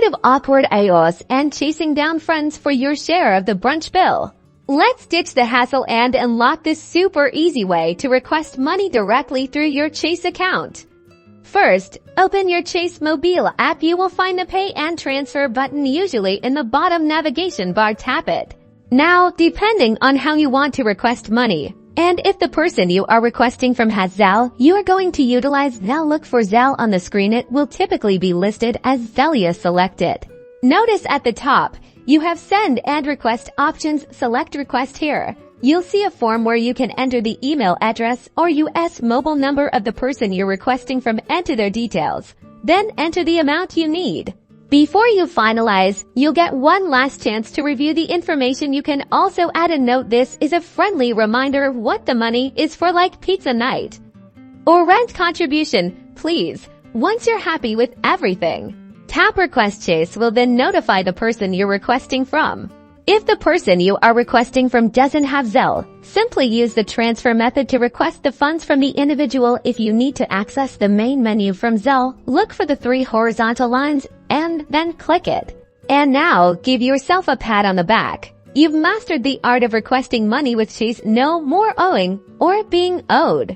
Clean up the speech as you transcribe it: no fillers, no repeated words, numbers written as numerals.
of awkward chaos and chasing down friends for your share of the brunch bill. Let's ditch the hassle and unlock this super easy way to request money directly through your Chase account. First, open your Chase mobile app. You will find the Pay and Transfer button usually in the bottom navigation bar. Tap it. Now, depending on how you want to request money, and if the person you are requesting from has Zelle, you are going to utilize Zelle. Look for Zelle on the screen. It will typically be listed as Zelle. Select it. Notice at the top, you have Send and Request options. Select Request here. You'll see a form where you can enter the email address or US mobile number of the person you're requesting from. Enter their details. Then enter the amount you need. Before you finalize, you'll get one last chance to review the information. You can also add a note. This is a friendly reminder of what the money is for, like pizza night or rent contribution. Please, once you're happy with everything, tap Request. Chase will then notify the person you're requesting from. If the person you are requesting from doesn't have Zelle, simply use the transfer method to request the funds from the individual. If you need to access the main menu from Zelle, look for the 3 horizontal lines and then click it. And now, give yourself a pat on the back. You've mastered the art of requesting money with Chase. No more owing or being owed.